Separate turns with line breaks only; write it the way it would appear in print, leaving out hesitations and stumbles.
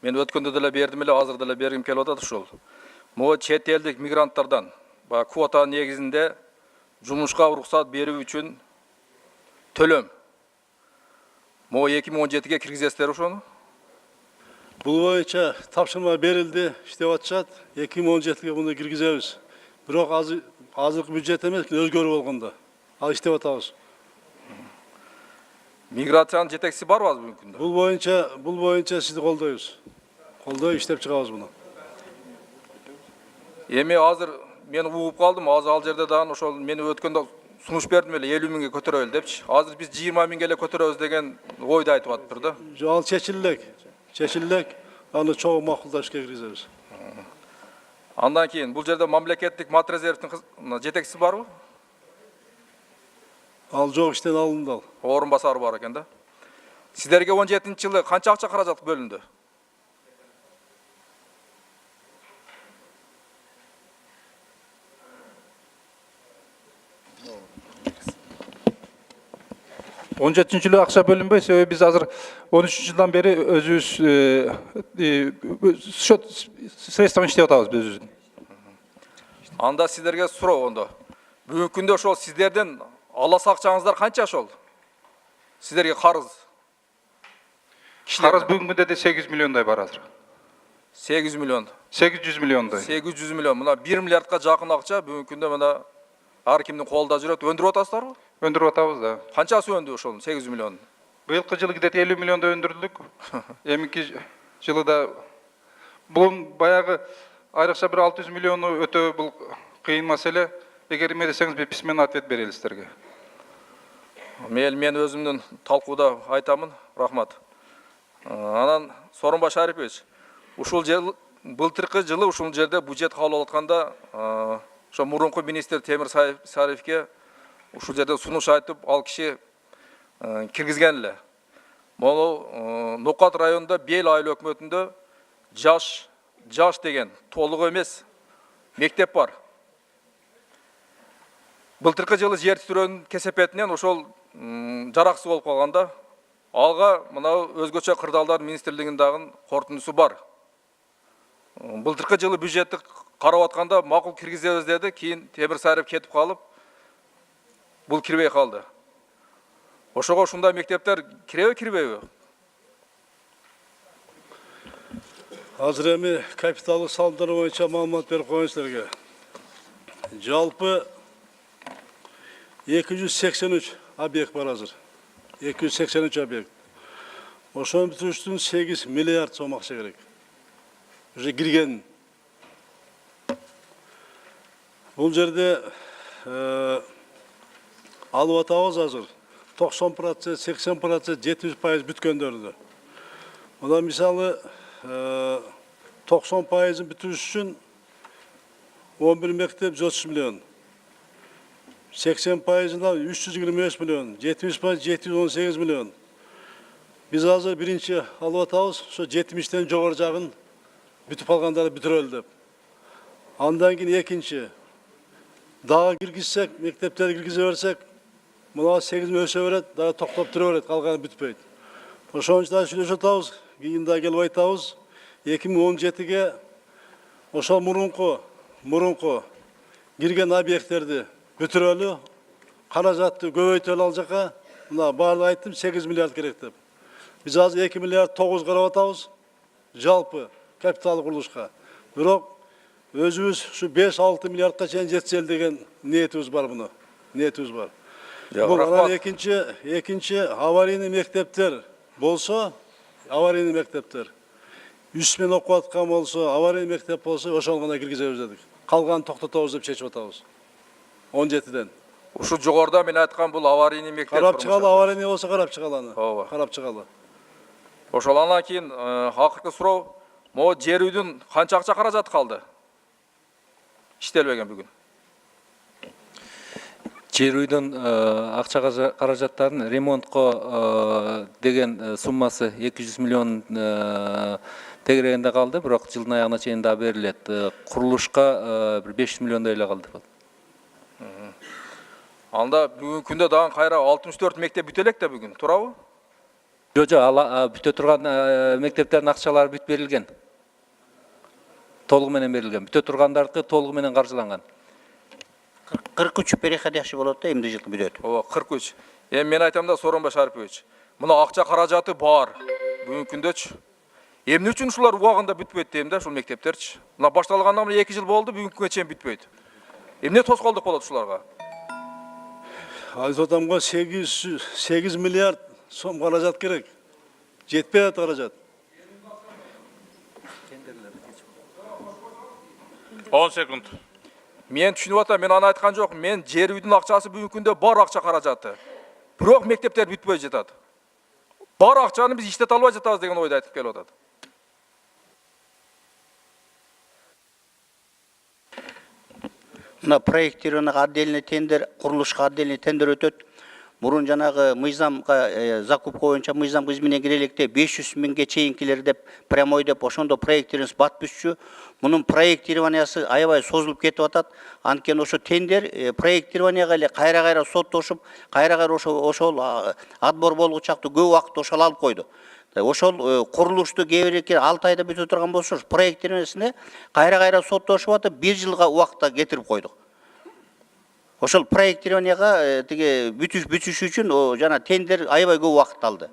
Мен өткөндө деле бердим эле, азыр деле бергим келип атат ушул. Могу чет элдик мигранттардан квота негизинде жумушка уруксат берүү үчүн төлөм. Могу 2017-ге киргизесиздер ошону?
Бул боюнча тапшырма берилди, иштеп атышат. 2017-ге муну киргизебиз. Бирок азыркы бюджет эмес, өзгөрүү болгондо. Ал иштеп атабыз.
Миграциянын жетекчиси барбы азыр бүгүнкү күндө?
Бул боюнча сизди колдойбуз. Колдой иштеп чыгабыз муну.
Эми азыр мен угуп калдым, азыр ал жерде дагы ошол мени өткөндө сунуш бердим эле 50 миңге көтөрөлү депчи. Азыр биз 20 миңге эле көтөрөбүз деген ойду айтып атыптыр да.
Ал чечилек. Аны чогуу макулдап ишке киргизебиз.
Андан кийин бул жерде мамлекеттик мат резервдин жетекчиси барбы?
Ал жок, иштен алынды ал.
Орун басары бар экен да. Сиздерге 17-жылы канча акча каражат бөлүндү?
жылы акча бөлүнбөй, себеби биз азыр 13-жылдан бери өзүбүз счет средствоны иштеп атабыз биз.
Анда сиздерге суроо ондо. Бүгүнкү күндө ошол сиздерден алас акчаңыздар канча ошол? Сиздерге карыз.
Карыз бүгүнкү күндө 8 миллиондай бар азыр.
800 миллион.
800 миллиондай.
800 миллион. Мына 1 миллиардка жакын акча бүгүнкү күндө мына ар кимдин колунда жүрөт. Өндүрүп атасыздарбы?
Өндүрүп атабыз да.
Канчасы өндү ошол 800 миллион?
Быйылкы жылы 50 миллионда өндүрдүк. Эмики жылы да бул баягы айрыкча бир 600 миллиону өтөө бул кыйын маселе. Эгер эме десеңиз бир письменный ответ берели сиздерге.
Мен өзүмдүн талкууда айтамын. Рахмат. Анан Сооронбай Шарипович, ушул жыл былтыркы жылы ушул жерде бюджет кабыл алып атканда ошо мурунку министр Темир Сариевке ушул жерде сунуш айтып, ал киши киргизген эле. Могу Нокат районунда Бел айыл өкмөтүндө жаш деген толук эмес мектеп бар. Былтыркы жылы жер титирөөнүн кесепетинен ошол жараксыз болуп калганда, алга мына өзгөчө кырдаалдар министрлигинин дагы корутундусу бар. Былтыркы жылы бюджетти карап атканда макул киргизебиз деди, кийин Темир Сариев кетип калып, бул кирбей калды. Ошого ушундай мектептер кирбейби?
Азыр эми капиталдык салымдар боюнча маалымат берип коеюн силерге. Жалпы 283 объект бар азыр. 283 объект. Ошону бүтүрүштүн 8 миллиард сом акча керек. Уже кирген. Бул жерде алып атабыз азыр 90%, 80%, 70% бүткөндөрдү. Мына мисалы 90%-ын бүтүрүш үчүн 11 мектеп 130 миллион. 80%-ына 325 миллион, 70% 718 миллион. Биз азыр биринчи алып атабыз, ошо 70-тен жогору жагын бүтүп алгандарды бүтүрөлү деп. Андан кийин экинчи дагы киргизсек, мектептерди киргизе берсек, мына 8 өсө берет, дагы токтоп турө берет, калганы бүтпөйт. Ошон үчүн да сүйлөшүп атабыз, кийин да келип айтабыз, 2017-ге ошол мурунку кирген объекттерди бүтүрөлү, каражатты көбөйтөлү ал жака. Мына баары айттым, 8 миллиард керек деп. Биз азыр 2 миллиард 9 карап атабыз, жалпы капиталдык курулушка. Бирок өзүбүз ушу 5-6 миллиардка чейин жетсел деген ниетибиз бар муну. Ниетибиз бар. Бул анан экинчи аварийный мектептер болсо, аварийный мектептер 3 мен окуп аткан болсо, аварийный мектеп болсо, ошону гана киргизебиз дедик. Калганын токтотобуз деп чечип атабыз. 17-ден.
Ушу жогоруда мен айткан бул аварийный мектеп.
Карап чыгалы, аварийный болсо карап чыгалы аны.
Ооба.
Карап чыгалы.
Ошол андан кийин акыркы суроо, могу жер үйдүн канча акча каражаты калды? Иштелбеген бүгүн.
Жер үйдүн акча каражаттарынын ремонтко деген суммасы 200 миллион тегерегинде калды, бирок жылдын аягына чейин да берилет. Курулушка бир 500 миллиондой эле калды.
Анда бүгүнкү күндө дагы кайра 64 мектеп бүтө элек да бүгүн, туурабы?
Жо, бүтө турган мектептердин акчалары бүт берилген. Толугу менен берилген. Бүтө тургандардыкы толугу менен каржыланган.
43 переходящий болот да, эмди жылкы бүтөт.
Ооба, 43. Эми мен айтам да, Сооронбай Шарипович, мына акча каражаты бар. Бүгүнкү күндөчү. Эмне үчүн ушулар убагында бүтпөйт дейм да, ушул мектептерчи. Мына башталгандан 2 жыл болду, бүгүнкү күнгө чейин бүтпөйт. Эмне тоскоолдук болот ушуларга?
Aziz Otam'a 8 milyar som karajat gerek. Жетпей karajat.
10 секунд.
Мен түшүнүп атам, мен аны айткан жокмун. Мен жер үйдүн акчасы бүгүнкү күндө бар акча каражаты. Бирок мектептер бүтпөй жатат. Бар акчаны биз иштете албай жатабыз деген ойду айтып келип атат.
Мына проектированиyaga отдельный тендер, курулушка отдельный тендер өтөт. Мурун жанагы мыйзамга закупка боюнча мыйзам кызметине кирелекте 500 миңге чейинкилер деп прямой деп ошондо проектирование бат түшчү. Мунун проектированиясы аябай созулуп кетип атат. Анткени ошо тендер проектированияга эле кайра соттошуп, кайра ошол отбор болгучактуу көп убакыт ошол алып койду. Ошол курулушту кээ бир 6 айда бүтө турган болсо, проектированиясына кайра соттошуп атып 1 жылга убакытта кетирип койдук. Ошол проектированияга бүтүш үчүн жана тендер аябай көп убакыт алды.